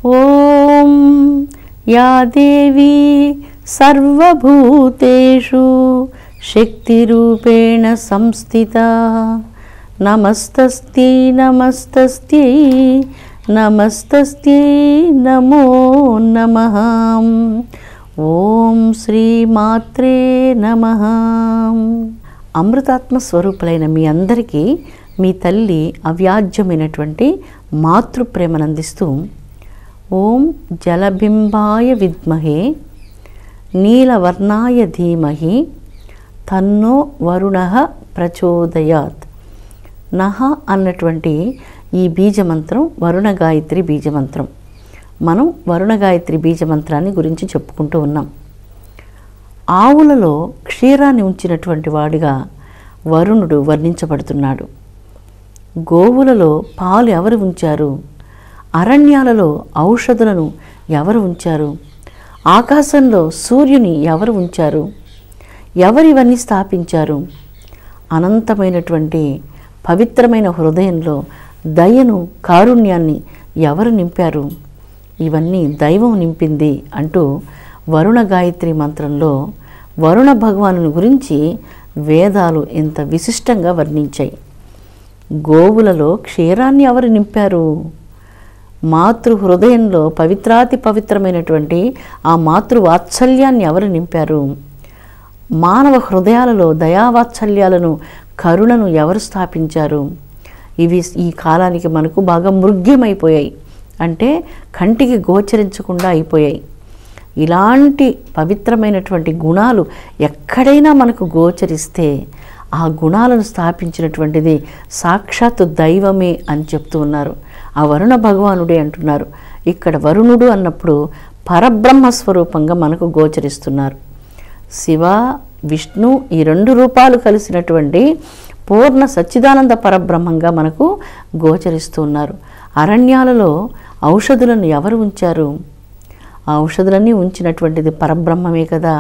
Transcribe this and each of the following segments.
ఓం yeah దేవీ సర్వభూతేషు శక్తిరూపేణ సంస్థితా నమస్తస్యై నమస్తస్యై నమస్తస్యై నమో నమః. ఓం శ్రీ మాత్రే నమః. అమృతాత్మ స్వరూపులైన మీ అందరికీ మీ తల్లి అవ్యాజ్యమైనటువంటి మాతృప్రేమనందిస్తూ ఓం జలబింబాయ విద్మహే నీలవర్ణాయ ధీమహి తన్నో వరుణః ప్రచోదయాత్. నహ అన్నటువంటి ఈ బీజమంత్రం వరుణ గాయత్రి బీజమంత్రం. మనం వరుణ గాయత్రి బీజమంత్రాన్ని గురించి చెప్పుకుంటూ ఉన్నాం. ఆవులలో క్షీరాన్ని ఉంచినటువంటి వాడిగా వరుణుడు వర్ణించబడుతున్నాడు. గోవులలో పాలు ఎవరు ఉంచారు? అరణ్యాలలో ఔషధులను ఎవరు ఉంచారు? ఆకాశంలో సూర్యుని ఎవరు ఉంచారు? ఎవరివన్నీ స్థాపించారు? అనంతమైనటువంటి పవిత్రమైన హృదయంలో దయను కారుణ్యాన్ని ఎవరు నింపారు? ఇవన్నీ దైవం నింపింది అంటూ వరుణ గాయత్రి మంత్రంలో వరుణ భగవాను గురించి వేదాలు ఎంత విశిష్టంగా వర్ణించాయి. గోవులలో క్షీరాన్ని ఎవరు నింపారు? మాతృ హృదయంలో పవిత్రాతి పవిత్రమైనటువంటి ఆ మాతృవాత్సల్యాన్ని ఎవరు నింపారు? మానవ హృదయాలలో దయావాత్సల్యాలను కరుణను ఎవరు స్థాపించారు? ఇవి ఈ కాలానికి మనకు బాగా మృగ్యమైపోయాయి, అంటే కంటికి గోచరించకుండా అయిపోయాయి. ఇలాంటి పవిత్రమైనటువంటి గుణాలు ఎక్కడైనా మనకు గోచరిస్తే ఆ గుణాలను స్థాపించినటువంటిది సాక్షాత్తు దైవమే అని చెప్తూ ఉన్నారు. ఆ వరుణ భగవానుడే అంటున్నారు. ఇక్కడ వరుణుడు అన్నప్పుడు పరబ్రహ్మ స్వరూపంగా మనకు గోచరిస్తున్నారు. శివ విష్ణు ఈ రెండు రూపాలు కలిసినటువంటి పూర్ణ సచ్చిదానంద పరబ్రహ్మంగా మనకు గోచరిస్తూ ఉన్నారు. అరణ్యాలలో ఔషధులను ఎవరు ఉంచారు? ఆ ఔషధులన్నీ ఉంచినటువంటిది పరబ్రహ్మమే కదా.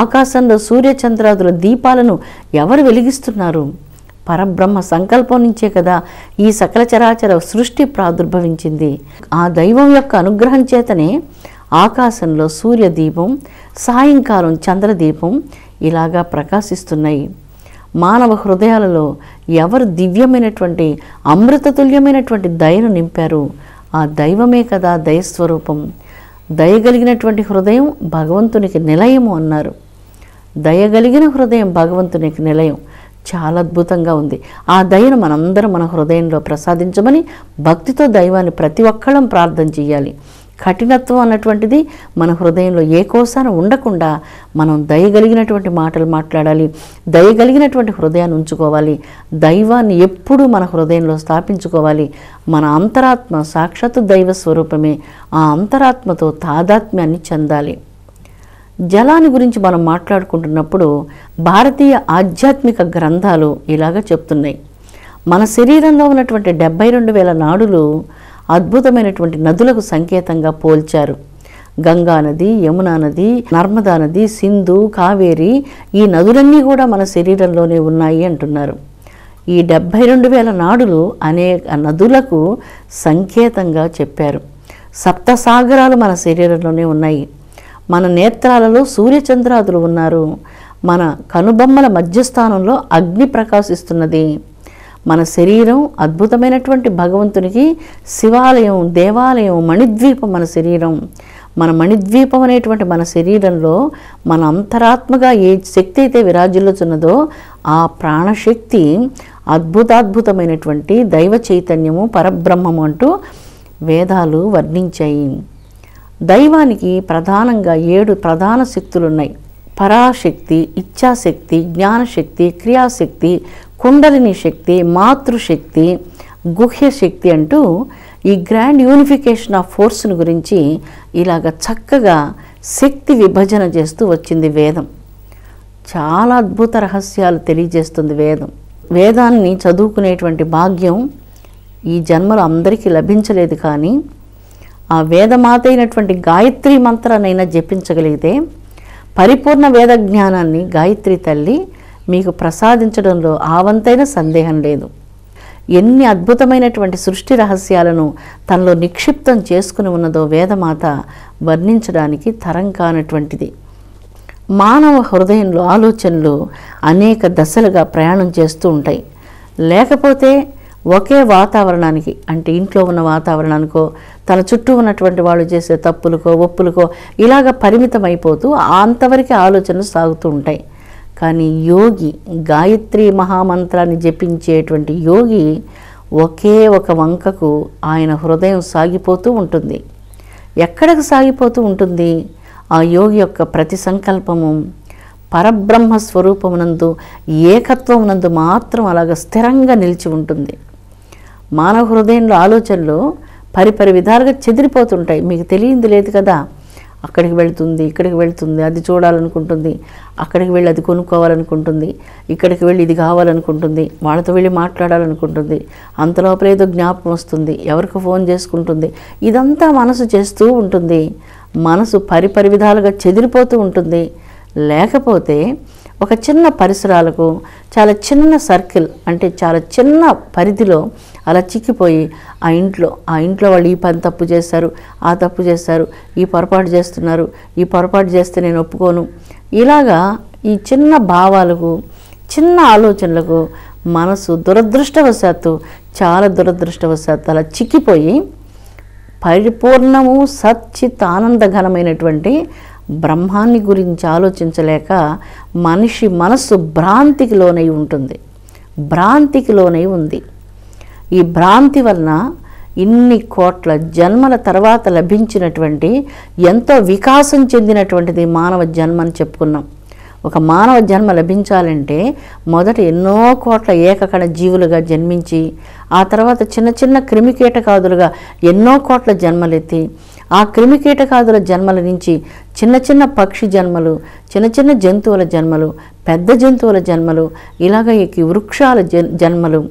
ఆకాశంలో సూర్యచంద్రాదుల దీపాలను ఎవరు వెలిగిస్తున్నారు? పరబ్రహ్మ సంకల్పం నుంచే కదా ఈ సకల చరాచర సృష్టి ప్రాదుర్భవించింది. ఆ దైవం యొక్క అనుగ్రహం చేతనే ఆకాశంలో సూర్యదీపం, సాయంకాలం చంద్రదీపం ఇలాగా ప్రకాశిస్తున్నాయి. మానవ హృదయాలలో ఎవరు దివ్యమైనటువంటి అమృతతుల్యమైనటువంటి దయను నింపారు? ఆ దైవమే కదా దయస్వరూపం. దయగలిగినటువంటి హృదయం భగవంతునికి నిలయము అన్నారు. దయగలిగిన హృదయం భగవంతునికి నిలయం. చాలా అద్భుతంగా ఉంది. ఆ దయను మనందరం మన హృదయంలో ప్రసాదించమని భక్తితో దైవాన్ని ప్రతి ఒక్కళ్ళం ప్రార్థన చేయాలి. కఠినత్వం అన్నటువంటిది మన హృదయంలో ఏ కోసాన ఉండకుండా మనం దయగలిగినటువంటి మాటలు మాట్లాడాలి. దయగలిగినటువంటి హృదయాన్ని ఉంచుకోవాలి. దైవాన్ని ఎప్పుడూ మన హృదయంలో స్థాపించుకోవాలి. మన అంతరాత్మ సాక్షాత్తు దైవ స్వరూపమే. ఆ అంతరాత్మతో తాదాత్మ్యాన్ని చెందాలి. జలాన్ని గురించి మనం మాట్లాడుకుంటున్నప్పుడు భారతీయ ఆధ్యాత్మిక గ్రంథాలు ఇలాగ చెప్తున్నాయి. మన శరీరంలో ఉన్నటువంటి 72,000 నాడులు అద్భుతమైనటువంటి నదులకు సంకేతంగా పోల్చారు. గంగా నది, యమునా నది, నర్మదా నది, సింధు, కావేరి ఈ నదులన్నీ కూడా మన శరీరంలోనే ఉన్నాయి అంటున్నారు. ఈ 72,000 నాడులు అనేక నదులకు సంకేతంగా చెప్పారు. సప్తసాగరాలు మన శరీరంలోనే ఉన్నాయి. మన నేత్రాలలో సూర్యచంద్రాదులు ఉన్నారు. మన కనుబొమ్మల మధ్యస్థానంలో అగ్ని ప్రకాశిస్తున్నది. మన శరీరం అద్భుతమైనటువంటి భగవంతునికి శివాలయం, దేవాలయం, మణిద్వీపం మన శరీరం. మన మణిద్వీపం అనేటువంటి మన శరీరంలో మన అంతరాత్మగా ఏ శక్తి అయితే విరాజిల్లుతున్నదో ఆ ప్రాణశక్తి అద్భుతాద్భుతమైనటువంటి దైవ చైతన్యము, పరబ్రహ్మము అంటూ వేదాలు వర్ణించాయి. దైవానికి ప్రధానంగా 7 ప్రధాన శక్తులున్నాయి. పరాశక్తి, ఇచ్ఛాశక్తి, జ్ఞానశక్తి, క్రియాశక్తి, కుండలిని శక్తి, మాతృశక్తి, గుహ్యశక్తి అంటూ ఈ గ్రాండ్ యూనిఫికేషన్ ఆఫ్ ఫోర్స్ను గురించి ఇలాగ చక్కగా శక్తి విభజన చేస్తూ వచ్చింది వేదం. చాలా అద్భుత రహస్యాలు తెలియజేస్తుంది వేదం. వేదాన్ని చదువుకునేటువంటి భాగ్యం ఈ జన్మలో అందరికీ లభించలేదు. కానీ ఆ వేదమాత అయినటువంటి గాయత్రి మంత్రాన్నైనా జపించగలిగితే పరిపూర్ణ వేద జ్ఞానాన్ని గాయత్రి తల్లి మీకు ప్రసాదించడంలో ఆవంతైన సందేహం లేదు. ఎన్ని అద్భుతమైనటువంటి సృష్టి రహస్యాలను తనలో నిక్షిప్తం చేసుకుని ఉన్నదో వేదమాత వర్ణించడానికి తరం కానటువంటిది. మానవ హృదయంలో ఆలోచనలు అనేక దశలుగా ప్రయాణం చేస్తూ ఉంటాయి. లేకపోతే ఒకే వాతావరణానికి, అంటే ఇంట్లో ఉన్న వాతావరణానికో తన చుట్టూ ఉన్నటువంటి వాళ్ళు చేసే తప్పులకో ఒప్పులకో ఇలాగ పరిమితం అయిపోతూ అంతవరకే ఆలోచనలు సాగుతూ ఉంటాయి. కానీ యోగి, గాయత్రి మహామంత్రాన్ని జపించేటువంటి యోగి ఒకే ఒక వంకకు ఆయన హృదయం సాగిపోతూ ఉంటుంది. ఎక్కడికి సాగిపోతూ ఉంటుంది? ఆ యోగి యొక్క ప్రతి సంకల్పము పరబ్రహ్మ స్వరూపమునందు, ఏకత్వమునందు మాత్రం అలాగ స్థిరంగా నిలిచి ఉంటుంది. మానవ హృదయంలో ఆలోచనలు పరిపరి విధాలుగా చెదిరిపోతుంటాయి. మీకు తెలియంది లేదు కదా. అక్కడికి వెళుతుంది, ఇక్కడికి వెళుతుంది, అది చూడాలనుకుంటుంది, అక్కడికి వెళ్ళి అది కొనుక్కోవాలనుకుంటుంది, ఇక్కడికి వెళ్ళి ఇది కావాలనుకుంటుంది, వాళ్ళతో వెళ్ళి మాట్లాడాలనుకుంటుంది, అంతలోపల ఏదో జ్ఞాపకం వస్తుంది, ఎవరికి ఫోన్ చేసుకుంటుంది. ఇదంతా మనసు చేస్తూ ఉంటుంది. మనసు పరిపరి విధాలుగా చెదిరిపోతూ ఉంటుంది. లేకపోతే ఒక చిన్న పరిసరాలకు, చాలా చిన్న సర్కిల్, అంటే చాలా చిన్న పరిధిలో అలా చిక్కిపోయి ఆ ఇంట్లో వాళ్ళు ఈ పని తప్పు చేశారు, ఆ తప్పు చేశారు, ఈ పొరపాటు చేస్తున్నారు, ఈ పొరపాటు చేస్తే నేను ఒప్పుకోను, ఇలాగా ఈ చిన్న భావాలకు, చిన్న ఆలోచనలకు మనసు దురదృష్టవశాత్తు, చాలా దురదృష్టవశాత్తు అలా చిక్కిపోయి పరిపూర్ణము సచ్చిత్ ఆనందఘనమైనటువంటి బ్రహ్మాన్ని గురించి ఆలోచించలేక మనిషి మనస్సు భ్రాంతికి లోనై ఉంటుంది, భ్రాంతికి లోనై ఉంది. ఈ భ్రాంతి వలన ఇన్ని కోట్ల జన్మల తర్వాత లభించినటువంటి ఎంతో వికాసం చెందినటువంటిది మానవ జన్మ అని చెప్పుకున్నాం. ఒక మానవ జన్మ లభించాలంటే మొదట ఎన్నో కోట్ల ఏకకణ జీవులుగా జన్మించి, ఆ తర్వాత చిన్న చిన్న క్రిమికీటకాదులుగా ఎన్నో కోట్ల జన్మలెత్తి, ఆ క్రిమికీటకాదుల జన్మల నుంచి చిన్న చిన్న పక్షి జన్మలు, చిన్న చిన్న జంతువుల జన్మలు, పెద్ద జంతువుల జన్మలు, ఇలాగ ఎక్కి వృక్షాల జన్మలు,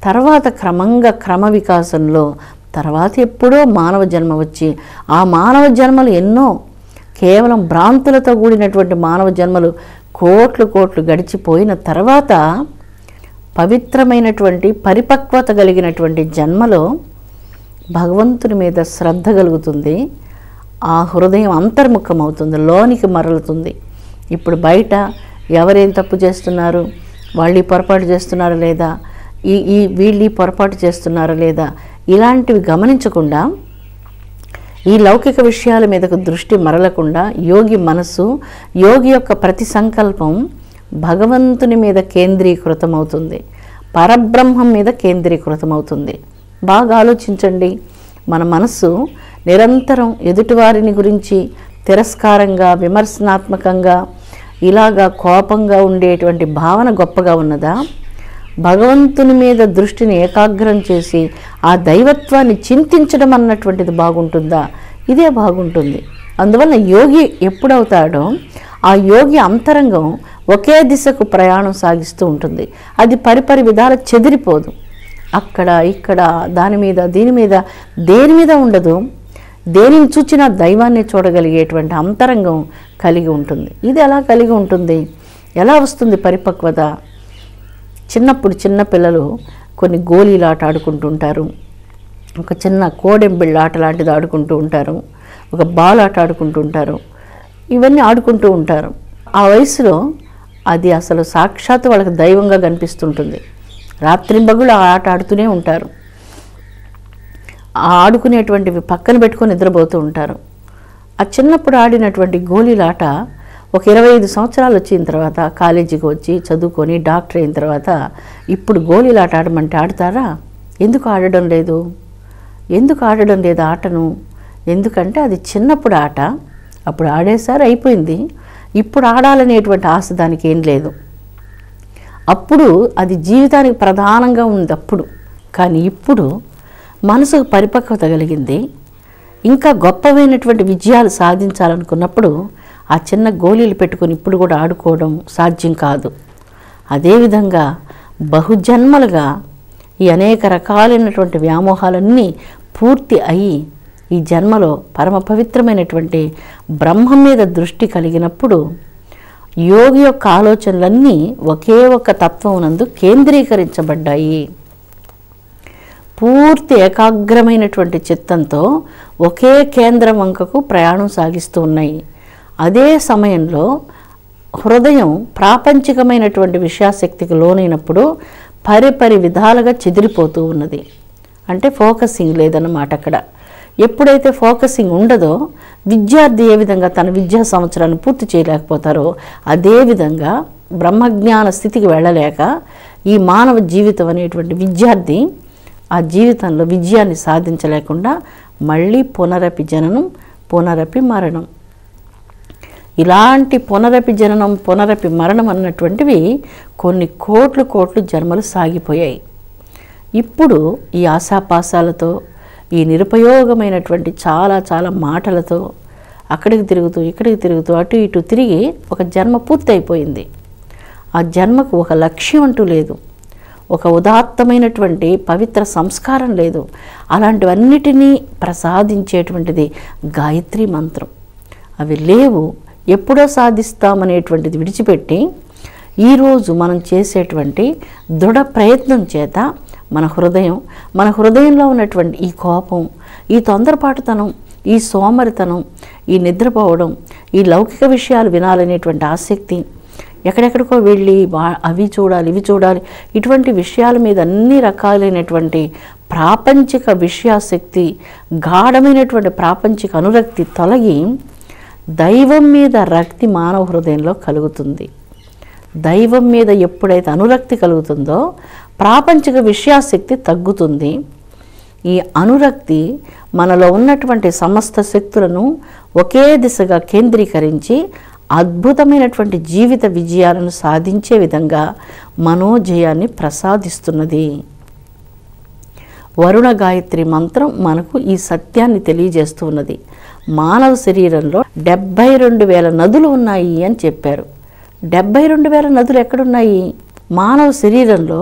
తర్వాత క్రమంగా క్రమ వికాసంలో తర్వాత ఎప్పుడో మానవ జన్మ వచ్చి, ఆ మానవ జన్మలు ఎన్నో కేవలం భ్రాంతులతో కూడినటువంటి మానవ జన్మలు కోట్లు కోట్లు గడిచిపోయిన తర్వాత పవిత్రమైనటువంటి పరిపక్వత కలిగినటువంటి జన్మలో భగవంతుని మీద శ్రద్ధ కలుగుతుంది. ఆ హృదయం అంతర్ముఖమవుతుంది, లోనికి మరలుతుంది. ఇప్పుడు బయట ఎవరేం తప్పు చేస్తున్నారు, వాళ్ళు ఈ పొరపాటు చేస్తున్నారా లేదా, వీళ్ళు ఈ పొరపాటు చేస్తున్నారా లేదా, ఇలాంటివి గమనించకుండా, ఈ లౌకిక విషయాల మీదకు దృష్టి మరలకుండా యోగి మనసు, యోగి యొక్క ప్రతి సంకల్పం భగవంతుని మీద కేంద్రీకృతమవుతుంది, పరబ్రహ్మం మీద కేంద్రీకృతమవుతుంది. బాగా ఆలోచించండి. మన మనస్సు నిరంతరం ఎదుటివారిని గురించి తిరస్కారంగా, విమర్శనాత్మకంగా, ఇలాగా కోపంగా ఉండేటువంటి భావన గొప్పగా ఉన్నదా? భగవంతుని మీద దృష్టిని ఏకాగ్రం చేసి ఆ దైవత్వాన్ని చింతించడం అన్నటువంటిది బాగుంటుందా? ఇదే బాగుంటుంది. అందువల్ల యోగి ఎప్పుడవుతాడో ఆ యోగి అంతరంగం ఒకే దిశకు ప్రయాణం సాగిస్తూ ఉంటుంది. అది పరిపరి విధాల చెదిరిపోదు. అక్కడ ఇక్కడ దాని మీద దీని మీద దేని మీద ఉండదు. దేనిని చూచినా దైవాన్ని చూడగలిగేటువంటి అంతరంగం కలిగి ఉంటుంది. ఇది ఎలా కలిగి ఉంటుంది? ఎలా వస్తుంది పరిపక్వత? చిన్నప్పుడు చిన్నపిల్లలు కొన్ని గోళీలాట ఆడుకుంటూ ఉంటారు, ఒక చిన్న కోడెంబిళ్ళ ఆట లాంటిది ఆడుకుంటూ ఉంటారు, ఒక బాల్ ఆట ఆడుకుంటూ ఉంటారు, ఇవన్నీ ఆడుకుంటూ ఉంటారు. ఆ వయసులో అది అసలు సాక్షాత్తు వాళ్ళకి దైవంగా కనిపిస్తుంటుంది. రాత్రింబగుళ్ళు ఆ ఆట ఆడుతూనే ఉంటారు. ఆ ఆడుకునేటువంటివి పక్కన పెట్టుకొని నిద్రపోతూ ఉంటారు. ఆ చిన్నప్పుడు ఆడినటువంటి గోళీలాట ఒక 25 సంవత్సరాలు వచ్చిన తర్వాత కాలేజీకి వచ్చి చదువుకొని డాక్టర్ అయిన తర్వాత ఇప్పుడు గోళీలాట ఆడమంటే ఆడతారా? ఎందుకు ఆడడం లేదు? ఎందుకు ఆడడం లేదు ఆటను? ఎందుకంటే అది చిన్నప్పుడు ఆట, అప్పుడు ఆడేసారి అయిపోయింది. ఇప్పుడు ఆడాలనేటువంటి ఆశ దానికి ఏం లేదు. అప్పుడు అది జీవితానికి ప్రధానంగా ఉంది అప్పుడు. కానీ ఇప్పుడు మనసుకు పరిపక్వత కలిగింది, ఇంకా గొప్పవైనటువంటి విజయాలు సాధించాలనుకున్నప్పుడు ఆ చిన్న గోళీలు పెట్టుకొని ఇప్పుడు కూడా ఆడుకోవడం సాధ్యం కాదు. అదేవిధంగా బహుజన్మలుగా ఈ అనేక రకాలైనటువంటి వ్యామోహాలన్నీ పూర్తి అయి ఈ జన్మలో పరమ పవిత్రమైనటువంటి బ్రహ్మం మీద దృష్టి కలిగినప్పుడు యోగి యొక్క ఆలోచనలన్నీ ఒకే ఒక తత్వం నందు కేంద్రీకరించబడ్డాయి. పూర్తి ఏకాగ్రమైనటువంటి చిత్తంతో ఒకే కేంద్రం వంకకు ప్రయాణం సాగిస్తూ ఉన్నాయి. అదే సమయంలో హృదయం ప్రాపంచికమైనటువంటి విషయాశక్తికి లోనైనప్పుడు పరిపరి విధాలుగా చెదిరిపోతూ ఉన్నది. అంటే ఫోకసింగ్ లేదన్నమాట అక్కడ. ఎప్పుడైతే ఫోకసింగ్ ఉండదో విద్యార్థి ఏ విధంగా తన విద్యా సంవత్సరాన్ని పూర్తి చేయలేకపోతారో అదేవిధంగా బ్రహ్మజ్ఞాన స్థితికి వెళ్ళలేక ఈ మానవ జీవితం అనేటువంటి విద్యార్థి ఆ జీవితంలో విజయాన్ని సాధించలేకుండా మళ్ళీ పునరపి జననం, పునరపి మరణం, ఇలాంటి పునరపి జననం, పునరపి మరణం అన్నటువంటివి కొన్ని కోట్లు జన్మలు సాగిపోయాయి. ఇప్పుడు ఈ ఆశాపాశాలతో, ఈ నిరుపయోగమైనటువంటి చాలా మాటలతో అక్కడికి తిరుగుతూ ఇక్కడికి తిరుగుతూ అటు ఇటు తిరిగి ఒక జన్మ పూర్తి అయిపోయింది. ఆ జన్మకు ఒక లక్ష్యం అంటూ లేదు, ఒక ఉదాత్తమైనటువంటి పవిత్ర సంస్కారం లేదు. అలాంటివన్నిటినీ ప్రసాదించేటువంటిది గాయత్రి మంత్రం. అవి లేవు, ఎప్పుడో సాధిస్తామనేటువంటిది విడిచిపెట్టి ఈరోజు మనం చేసేటువంటి దృఢ ప్రయత్నం చేత మన హృదయంలో ఉన్నటువంటి ఈ కోపం, ఈ తొందరపాటుతనం, ఈ సోమరితనం, ఈ నిద్రపోవడం, ఈ లౌకిక విషయాలు వినాలనేటువంటి ఆసక్తి, ఎక్కడెక్కడికో వెళ్ళి అవి చూడాలి ఇవి చూడాలి, ఇటువంటి విషయాల మీద అన్ని రకాలైనటువంటి ప్రాపంచిక విషయాశక్తి, గాఢమైనటువంటి ప్రాపంచిక అనురక్తి తొలగి దైవం మీద రక్తి మానవ హృదయంలో కలుగుతుంది. దైవం మీద ఎప్పుడైతే అనురక్తి కలుగుతుందో ప్రాపంచిక విషయాశక్తి తగ్గుతుంది. ఈ అనురక్తి మనలో ఉన్నటువంటి సమస్త శక్తులను ఒకే దిశగా కేంద్రీకరించి అద్భుతమైనటువంటి జీవిత విజయాలను సాధించే విధంగా మనోజయాన్ని ప్రసాదిస్తున్నది. వరుణ గాయత్రి మంత్రం మనకు ఈ సత్యాన్ని తెలియజేస్తూ ఉన్నది. మానవ శరీరంలో 72,000 నదులు ఉన్నాయి అని చెప్పారు. 72,000 నదులు ఎక్కడున్నాయి? మానవ శరీరంలో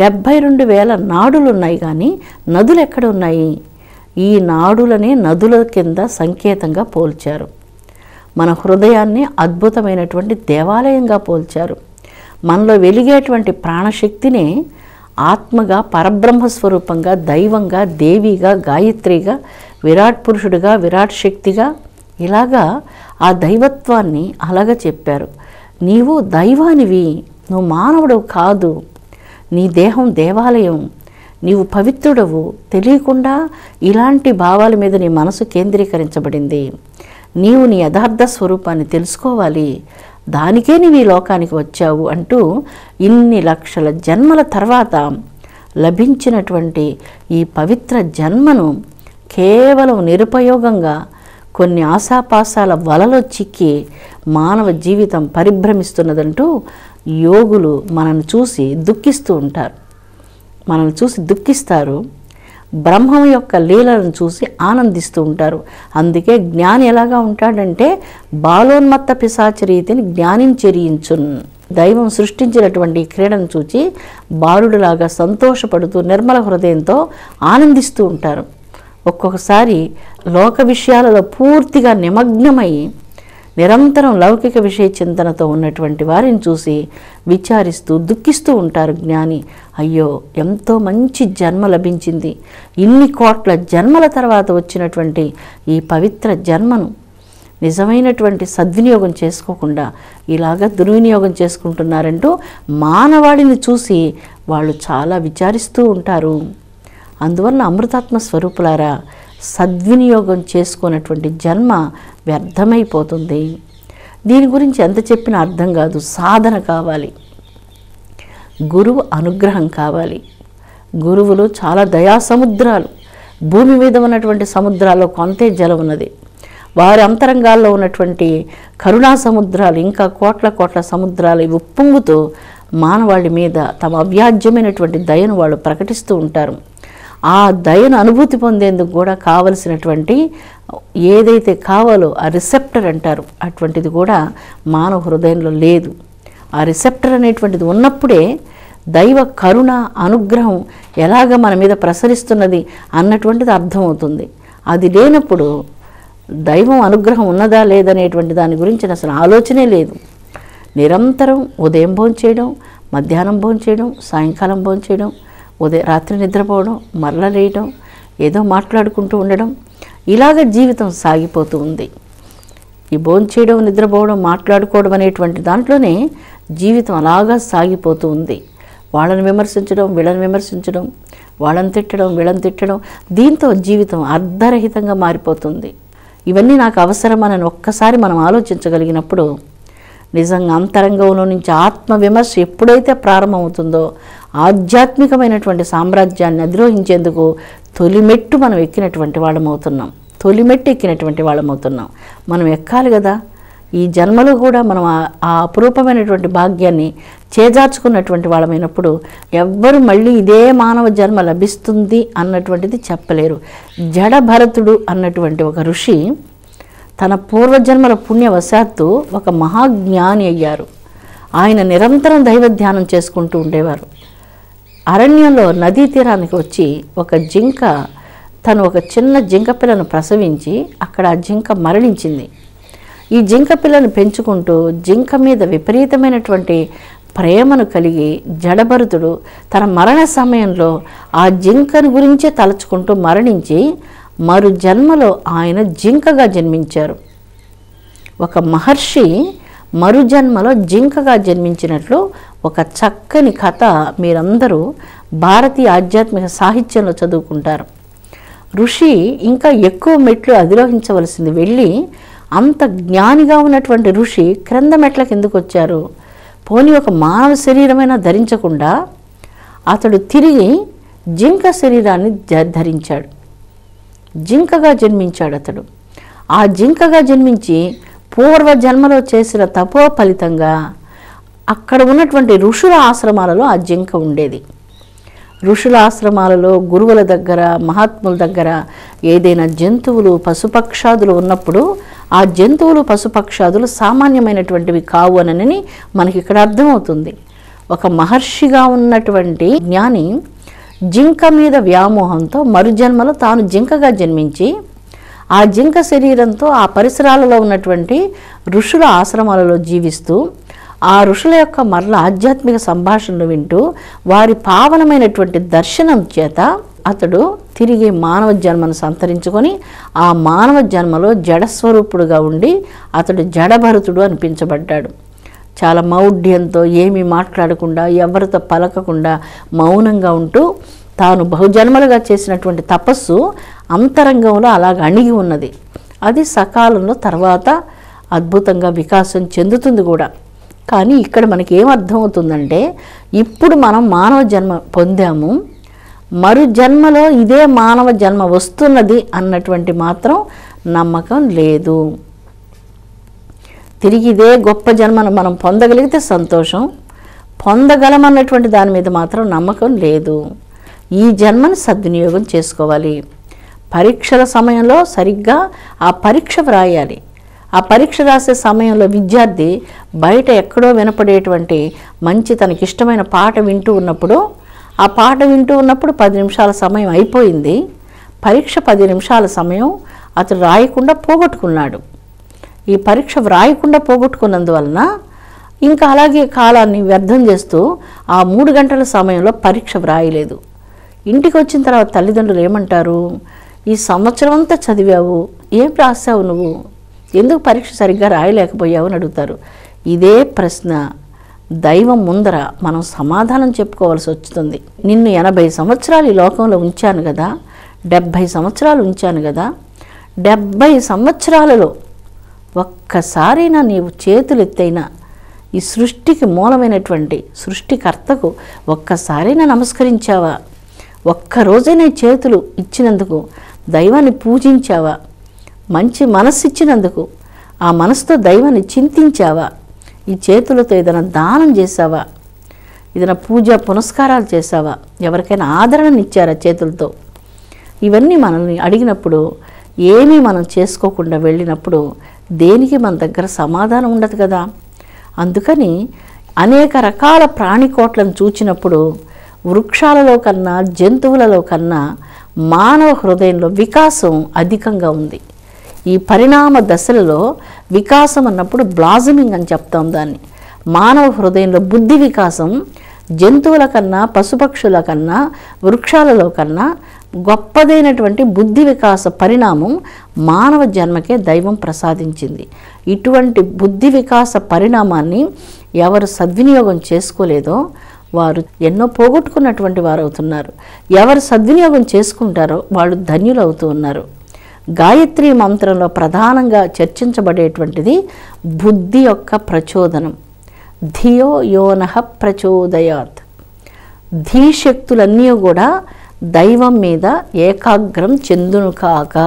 72,000 నాడులు ఉన్నాయి, కానీ నదులు ఎక్కడ ఉన్నాయి? ఈ నాడులనే నదుల కింద సంకేతంగా పోల్చారు. మన హృదయాన్ని అద్భుతమైనటువంటి దేవాలయంగా పోల్చారు. మనలో వెలిగేటువంటి ప్రాణశక్తినే ఆత్మగా, పరబ్రహ్మ స్వరూపంగా, దైవంగా, దేవిగా, గాయత్రిగా, విరాట్ పురుషుడిగా, విరాట్ శక్తిగా, ఇలాగా ఆ దైవత్వాన్ని అలాగా చెప్పారు. నీవు దైవానివి, నువ్వు మానవుడు కాదు, నీ దేహం దేవాలయం, నీవు పవిత్రుడవు. తెలియకుండా ఇలాంటి భావాల మీద నీ మనసు కేంద్రీకరించబడింది. నీవు నీ యథార్థ స్వరూపాన్ని తెలుసుకోవాలి, దానికే నీవు ఈ లోకానికి వచ్చావు అంటూ ఇన్ని లక్షల జన్మల తర్వాత లభించినటువంటి ఈ పవిత్ర జన్మను కేవలం నిరుపయోగంగా కొన్ని ఆశాపాశాల వలలో చిక్కి మానవ జీవితం పరిభ్రమిస్తున్నదంటూ యోగులు మనల్ని చూసి దుఃఖిస్తూ ఉంటారు. మనల్ని చూసి దుఃఖిస్తారు, బ్రహ్మం యొక్క లీలను చూసి ఆనందిస్తూ ఉంటారు. అందుకే జ్ఞాని ఎలాగా ఉంటాడంటే బాలోన్మత్త పిశాచరీతిని జ్ఞానించెరియించున్. దైవం సృష్టించినటువంటి క్రీడను చూచి బాలుడిలాగా సంతోషపడుతూ నిర్మల హృదయంతో ఆనందిస్తూ ఉంటారు. ఒక్కొక్కసారి లోక విషయాలలో పూర్తిగా నిమగ్నమై నిరంతరం లౌకిక విషయ చింతనతో ఉన్నటువంటి వారిని చూసి విచారిస్తూ దుఃఖిస్తూ ఉంటారు జ్ఞాని. అయ్యో, ఎంతో మంచి జన్మ లభించింది, ఇన్ని కోట్ల జన్మల తర్వాత వచ్చినటువంటి ఈ పవిత్ర జన్మను నిజమైనటువంటి సద్వినియోగం చేసుకోకుండా ఇలాగ దుర్వినియోగం చేసుకుంటున్నారంటూ మానవాళిని చూసి వాళ్ళు చాలా విచారిస్తూ ఉంటారు. అందువల్ల అమృతాత్మ స్వరూపులారా, సద్వినియోగం చేసుకున్నటువంటి జన్మ వ్యర్థమైపోతుంది. దీని గురించి ఎంత చెప్పినా అర్థం కాదు. సాధన కావాలి, గురువు అనుగ్రహం కావాలి. గురువులు చాలా దయా సముద్రాలు. భూమి మీద ఉన్నటువంటి సముద్రాల్లో కొంతే జలం ఉన్నది. వారి అంతరంగాల్లో ఉన్నటువంటి కరుణా సముద్రాలు, ఇంకా కోట్ల సముద్రాలు ఉప్పొంగుతూ మానవాళి మీద తమ అవ్యాజ్యమైనటువంటి దయను వాళ్ళు ప్రకటిస్తూ ఉంటారు. ఆ దయను అనుభూతి పొందేందుకు కూడా కావలసినటువంటి ఏదైతే కావాలో ఆ రిసెప్టర్ అంటారు, అటువంటిది కూడా మానవ హృదయంలో లేదు. ఆ రిసెప్టర్ అనేటువంటిది ఉన్నప్పుడే దైవ కరుణ అనుగ్రహం ఎలాగ మన మీద ప్రసరిస్తున్నది అన్నటువంటిది అర్థమవుతుంది. అది లేనప్పుడు దైవం అనుగ్రహం ఉన్నదా లేదనేటువంటి దాని గురించి అసలు ఆలోచనే లేదు. నిరంతరం ఉదయం భోంచేయడం, మధ్యాహ్నం భోంచేయడం, సాయంకాలం భోంచేయడం, రాత్రి నిద్రపోవడం, మరల లేయడం, ఏదో మాట్లాడుకుంటూ ఉండడం, ఇలాగ జీవితం సాగిపోతూ ఉంది. ఈ భోంచేయడం, నిద్రపోవడం, మాట్లాడుకోవడం అనేటువంటి దాంట్లోనే జీవితం అలాగా సాగిపోతూ ఉంది. వాళ్ళని విమర్శించడం, వీళ్ళని విమర్శించడం, వాళ్ళని తిట్టడం, వీళ్ళని తిట్టడం, దీంతో జీవితం అర్ధరహితంగా మారిపోతుంది. ఇవన్నీ నాకు అవసరమని ఒక్కసారి మనం ఆలోచించగలిగినప్పుడు నిజంగా అంతరంగంలో నుంచి ఆత్మవిమర్శ ఎప్పుడైతే ప్రారంభమవుతుందో ఆధ్యాత్మికమైనటువంటి సామ్రాజ్యాన్ని అధిరోహించేందుకు తొలిమెట్టు మనం ఎక్కినటువంటి వాళ్ళమవుతున్నాం. తొలిమెట్టు ఎక్కినటువంటి వాళ్ళమవుతున్నాం. మనం ఎక్కాలి కదా. ఈ జన్మలో కూడా మనం ఆ అపురూపమైనటువంటి భాగ్యాన్ని చేజార్చుకున్నటువంటి వాళ్ళమైనప్పుడు ఎవ్వరు మళ్ళీ ఇదే మానవ జన్మ లభిస్తుంది అన్నటువంటిది చెప్పలేరు. జడభరతుడు అన్నటువంటి ఒక ఋషి తన పూర్వజన్మల పుణ్యవశాత్తు ఒక మహాజ్ఞాని అయ్యారు. ఆయన నిరంతరం దైవ ధ్యానం చేసుకుంటూ ఉండేవారు. అరణ్యంలో నదీ తీరానికి వచ్చి ఒక జింక, తను ఒక చిన్న జింక పిల్లను ప్రసవించి అక్కడ ఆ జింక మరణించింది. ఈ జింక పిల్లను పెంచుకుంటూ జింక మీద విపరీతమైనటువంటి ప్రేమను కలిగి జడభరతుడు తన మరణ సమయంలో ఆ జింకను గురించే తలుచుకుంటూ మరణించి మరు జన్మలో ఆయన జింకగా జన్మించారు. ఒక మహర్షి మరు జన్మలో జింకగా జన్మించినట్లు ఒక చక్కని కథ మీరందరూ భారతీయ ఆధ్యాత్మిక సాహిత్యంలో చదువుకుంటారు. ఋషి ఇంకా ఎక్కువ మెట్లు అధిరోహించవలసింది వెళ్ళి అంత జ్ఞానిగా ఉన్నటువంటి ఋషి క్రింద మెట్లకు ఎందుకు వచ్చారు? పోనీ ఒక మానవ శరీరమైనా ధరించకుండా అతడు తిరిగి జింక శరీరాన్ని ధరించాడు. జింకగా జన్మించాడు అతడు. ఆ జింకగా జన్మించి పూర్వ జన్మలో చేసిన తపో ఫలితంగా అక్కడ ఉన్నటువంటి ఋషుల ఆశ్రమాలలో ఆ జింక ఉండేది. ఋషుల ఆశ్రమాలలో, గురువుల దగ్గర, మహాత్ముల దగ్గర ఏదైనా జంతువులు, పశుపక్షాదులు ఉన్నప్పుడు ఆ జంతువులు, పశుపక్షాదులు సామాన్యమైనటువంటివి కావు అని మనకి ఇక్కడ అర్థమవుతుంది. ఒక మహర్షిగా ఉన్నటువంటి జ్ఞాని జింక మీద వ్యామోహంతో మరుజన్మలో తాను జింకగా జన్మించి ఆ జింక శరీరంతో ఆ పరిసరాలలో ఉన్నటువంటి ఋషుల ఆశ్రమాలలో జీవిస్తూ ఆ ఋషుల యొక్క మరల ఆధ్యాత్మిక సంభాషణలు వింటూ వారి పావనమైనటువంటి దర్శనం చేత అతడు తిరిగి మానవ జన్మను సంతరించుకొని ఆ మానవ జన్మలో జడస్వరూపుడుగా ఉండి అతడు జడభరతుడు అనిపించబడ్డాడు. చాలా మౌఢ్యంతో ఏమీ మాట్లాడకుండా, ఎవరితో పలకకుండా మౌనంగా ఉంటూ తాను బహుజన్మలుగా చేసినటువంటి తపస్సు అంతరంగంలో అలాగ అణిగి ఉన్నది. అది సకాలంలో తర్వాత అద్భుతంగా వికాసం చెందుతుంది కూడా. కానీ ఇక్కడ మనకి ఏమర్థమవుతుందంటే, ఇప్పుడు మనం మానవ జన్మ పొందాము, మరు జన్మలో ఇదే మానవ జన్మ వస్తున్నది అన్నటువంటి మాత్రం నమ్మకం లేదు. తిరిగి ఇదే గొప్ప జన్మను మనం పొందగలిగితే సంతోషం, పొందగలమన్నటువంటి దాని మీద మాత్రం నమ్మకం లేదు. ఈ జన్మను సద్వినియోగం చేసుకోవాలి. పరీక్షల సమయంలో సరిగ్గా ఆ పరీక్ష వ్రాయాలి. ఆ పరీక్ష రాసే సమయంలో విద్యార్థి బయట ఎక్కడో వినపడేటువంటి మంచి తనకిష్టమైన పాట వింటూ ఉన్నప్పుడు, ఆ పాట వింటూ ఉన్నప్పుడు 10 నిమిషాల సమయం అయిపోయింది, పరీక్ష 10 నిమిషాల సమయం అతడు రాయకుండా పోగొట్టుకున్నాడు. ఈ పరీక్ష వ్రాయకుండా పోగొట్టుకున్నందువలన ఇంకా అలాగే కాలాన్ని వ్యర్థం చేస్తూ ఆ 3 గంటల సమయంలో పరీక్ష వ్రాయలేదు. ఇంటికి వచ్చిన తర్వాత తల్లిదండ్రులు ఏమంటారు? ఈ సంవత్సరం అంతా చదివావు, ఏం రాసావు నువ్వు, ఎందుకు పరీక్ష సరిగ్గా రాయలేకపోయావు అని అడుగుతారు. ఇదే ప్రశ్న దైవం ముందర మనం సమాధానం చెప్పుకోవాల్సి వస్తుంది. నిన్ను 80 సంవత్సరాలు ఈ లోకంలో ఉంచాను కదా, 70 సంవత్సరాలు ఉంచాను కదా, 70 సంవత్సరాలలో ఒక్కసారైనా నీవు చేతులు ఎత్తైనా ఈ సృష్టికి మూలమైనటువంటి సృష్టికర్తకు ఒక్కసారైనా నమస్కరించావా? ఒక్కరోజైనా చేతులు ఇచ్చినందుకు దైవాన్ని పూజించావా? మంచి మనస్సు ఇచ్చినందుకు ఆ మనసుతో దైవాన్ని చింతించావా? ఈ చేతులతో ఏదైనా దానం చేసావా? ఏదైనా పూజ పునస్కారాలు చేసావా? ఎవరికైనా ఆదరణనిచ్చారా చేతులతో? ఇవన్నీ మనల్ని అడిగినప్పుడు, ఏమీ మనం చేసుకోకుండా వెళ్ళినప్పుడు దేనికి మన దగ్గర సమాధానం ఉండదు కదా. అందుకని అనేక రకాల ప్రాణికోట్లను చూచినప్పుడు వృక్షాలలో కన్నా, జంతువులలో కన్నా మానవ హృదయంలో వికాసం అధికంగా ఉంది. ఈ పరిణామ దశలలో వికాసం అన్నప్పుడు బ్లాజమింగ్ అని చెప్తాం దాన్ని. మానవ హృదయంలో బుద్ధి వికాసం జంతువుల కన్నా, పశుపక్షుల కన్నా, వృక్షాలలో కన్నా గొప్పదైనటువంటి బుద్ధి వికాస పరిణామం మానవ జన్మకే దైవం ప్రసాదించింది. ఇటువంటి బుద్ధి వికాస పరిణామాన్ని ఎవరు సద్వినియోగం చేసుకోలేదో వారు ఎన్నో పోగొట్టుకున్నటువంటి వారు అవుతున్నారు. ఎవరు సద్వినియోగం చేసుకుంటారో వాళ్ళు ధన్యులు అవుతూ ఉన్నారు. గాయత్రి మంత్రంలో ప్రధానంగా చర్చించబడేటువంటిది బుద్ధి యొక్క ప్రచోదనం. ధియో యోనః ప్రచోదయాత్. ధీశక్తులన్నీ కూడా దైవం మీద ఏకాగ్రం చెందును కాక.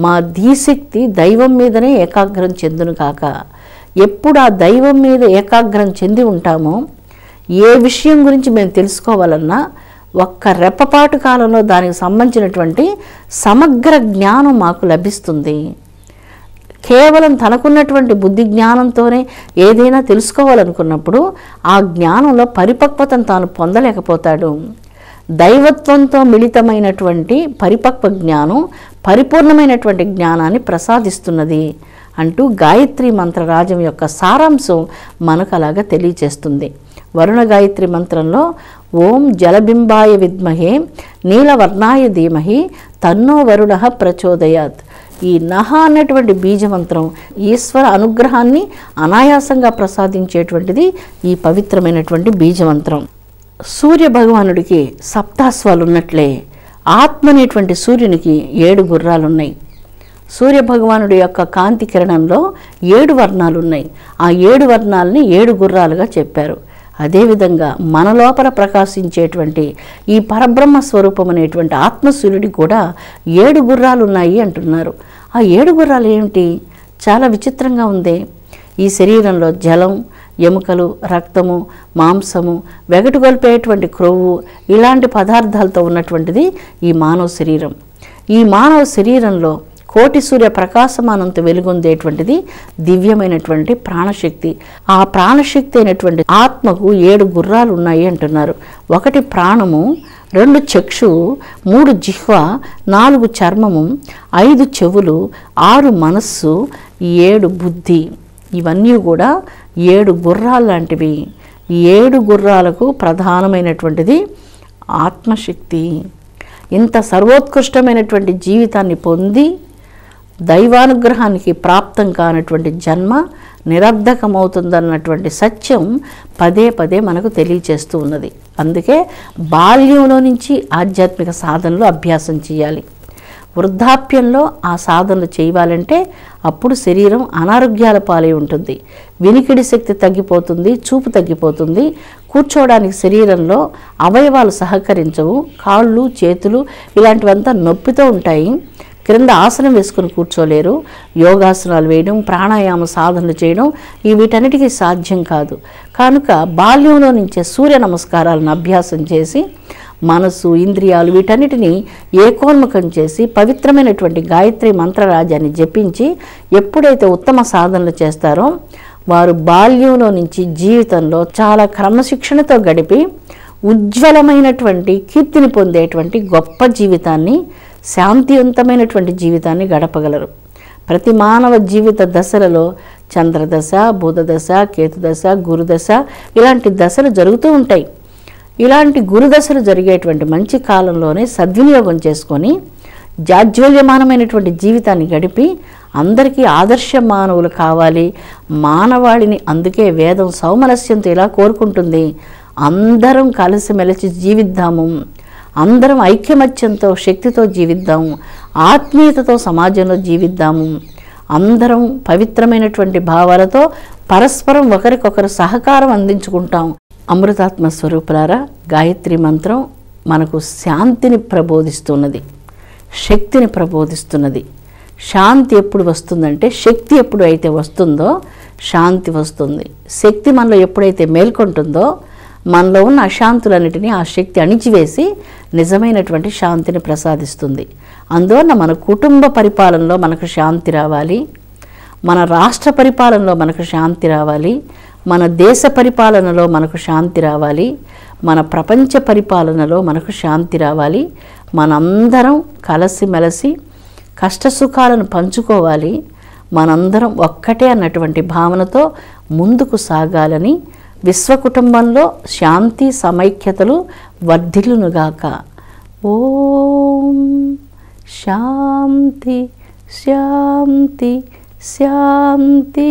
మా ధీశక్తి దైవం మీదనే ఏకాగ్రం చెందును కాక. ఎప్పుడు ఆ దైవం మీద ఏకాగ్రం చెంది ఉంటామో, ఏ విషయం గురించి మేము తెలుసుకోవాలన్నా ఒక్క రెప్పపాటు కాలంలో దానికి సంబంధించినటువంటి సమగ్ర జ్ఞానం మాకు లభిస్తుంది. కేవలం తనకున్నటువంటి బుద్ధి జ్ఞానంతోనే ఏదైనా తెలుసుకోవాలనుకున్నప్పుడు ఆ జ్ఞానంలో పరిపక్వతను తాను పొందలేకపోతాడు. దైవత్వంతో మిళితమైనటువంటి పరిపక్వ జ్ఞానం పరిపూర్ణమైనటువంటి జ్ఞానాన్ని ప్రసాదిస్తున్నది అంటూ గాయత్రి మంత్రరాజం యొక్క సారాంశం మనకు అలాగా తెలియచేస్తుంది. వరుణ గాయత్రి మంత్రంలో ఓం జలబింబాయ విద్మహే నీలవర్ణాయ ధీమహి తన్నో వరుణః ప్రచోదయాత్. ఈ నహ అన్నటువంటి బీజమంత్రం ఈశ్వర అనుగ్రహాన్ని అనాయాసంగా ప్రసాదించేటువంటిది ఈ పవిత్రమైనటువంటి బీజమంత్రం. సూర్య భగవానుడికి సప్తాశ్వాలు ఉన్నట్లే ఆత్మ అనేటువంటి సూర్యునికి 7 గుర్రాలున్నాయి. సూర్య భగవానుడి యొక్క కాంతి కిరణంలో 7 వర్ణాలు ఉన్నాయి. ఆ 7 వర్ణాలని 7 గుర్రాలుగా చెప్పారు. అదేవిధంగా మన లోపల ప్రకాశించేటువంటి ఈ పరబ్రహ్మ స్వరూపం అనేటువంటి ఆత్మసూర్యుడికి కూడా 7 గుర్రాలు ఉన్నాయి అంటున్నారు. ఆ 7 గుర్రాలు ఏమిటి? చాలా విచిత్రంగా ఉంది. ఈ శరీరంలో జలం, ఎముకలు, రక్తము, మాంసము, వెగటుగొల్పేటువంటి క్రొవ్వు ఇలాంటి పదార్థాలతో ఉన్నటువంటిది ఈ మానవ శరీరం. ఈ మానవ శరీరంలో కోటి సూర్య ప్రకాశమానంతో వెలుగొందేటువంటిది దివ్యమైనటువంటి ప్రాణశక్తి. ఆ ప్రాణశక్తి అయినటువంటి ఆత్మకు 7 గుర్రాలు ఉన్నాయి అంటున్నారు. 1 ప్రాణము, 2 చక్షువు, 3 జిహ్వ, 4 చర్మము, 5 చెవులు, 6 మనస్సు, 7 బుద్ధి. ఇవన్నీ కూడా 7 గుర్రాలు లాంటివి. 7 గుర్రాలకు ప్రధానమైనటువంటిది ఆత్మశక్తి. ఇంత సర్వోత్కృష్టమైనటువంటి జీవితాన్ని పొంది దైవానుగ్రహానికి ప్రాప్తం కానటువంటి జన్మ నిరర్ధకమవుతుందన్నటువంటి సత్యం పదే పదే మనకు తెలియచేస్తూ ఉన్నది. అందుకే బాల్యంలో నుంచి ఆధ్యాత్మిక సాధనలు అభ్యాసం చేయాలి. వృద్ధాప్యంలో ఆ సాధనలు చేయాలంటే అప్పుడు శరీరం అనారోగ్యాల పాలై ఉంటుంది. వినికిడి శక్తి తగ్గిపోతుంది, చూపు తగ్గిపోతుంది, కూర్చోవడానికి శరీరంలో అవయవాలు సహకరించవు, కాళ్ళు, చేతులు ఇలాంటివంతా నొప్పితో ఉంటాయి. క్రింద ఆసనం వేసుకుని కూర్చోలేరు. యోగాసనాలు వేయడం, ప్రాణాయామ సాధనలు చేయడం వీటన్నిటికీ సాధ్యం కాదు. కనుక బాల్యంలో నుంచే సూర్య నమస్కారాలను అభ్యాసం చేసి మనసు, ఇంద్రియాలు వీటన్నిటినీ ఏకోన్ముఖం చేసి పవిత్రమైనటువంటి గాయత్రి మంత్రరాజాన్ని జపించి ఎప్పుడైతే ఉత్తమ సాధనలు చేస్తారో వారు బాల్యంలో నుంచి జీవితంలో చాలా క్రమశిక్షణతో గడిపి ఉజ్వలమైనటువంటి కీర్తిని పొందేటువంటి గొప్ప జీవితాన్ని, శాంతివంతమైనటువంటి జీవితాన్ని గడపగలరు. ప్రతి మానవ జీవిత దశలలో చంద్రదశ, బుధదశ, కేతుదశ, గురుదశ ఇలాంటి దశలు జరుగుతూ ఉంటాయి. ఇలాంటి గురుదశలు జరిగేటువంటి మంచి కాలంలోనే సద్వినియోగం చేసుకొని జాజ్వల్యమానమైనటువంటి జీవితాన్ని గడిపి అందరికీ ఆదర్శ మానవులు కావాలి. మానవాళిని అందుకే వేదం సౌమనస్యంతో ఇలా కోరుకుంటుంది, అందరం కలిసిమెలిసి జీవిద్దాము, అందరం ఐక్యమత్యంతో శక్తితో జీవిద్దాము, ఆత్మీయతతో సమాజంలో జీవిద్దాము, అందరం పవిత్రమైనటువంటి భావాలతో పరస్పరం ఒకరికొకరు సహకారం అందించుకుంటాం. అమృతాత్మ స్వరూపులారా, గాయత్రి మంత్రం మనకు శాంతిని ప్రబోధిస్తున్నది, శక్తిని ప్రబోధిస్తున్నది. శాంతి ఎప్పుడు వస్తుందంటే శక్తి ఎప్పుడు అయితే వస్తుందో శాంతి వస్తుంది. శక్తి మనలో ఎప్పుడైతే మేల్కొంటుందో మనలో ఉన్న అశాంతులన్నిటినీ ఆ శక్తి అణిచివేసి నిజమైనటువంటి శాంతిని ప్రసాదిస్తుంది. అందువల్ల మన కుటుంబ పరిపాలనలో మనకు శాంతి రావాలి, మన రాష్ట్ర పరిపాలనలో మనకు శాంతి రావాలి, మన దేశ పరిపాలనలో మనకు శాంతి రావాలి, మన ప్రపంచ పరిపాలనలో మనకు శాంతి రావాలి. మనందరం కలిసిమెలిసి కష్టసుఖాలను పంచుకోవాలి, మనందరం ఒక్కటే అన్నటువంటి భావనతో ముందుకు సాగాలని విశ్వకుటుంబంలో శాంతి సమైక్యతలు వర్ధిల్లునుగాక. ఓం శాంతి శాంతి శాంతి.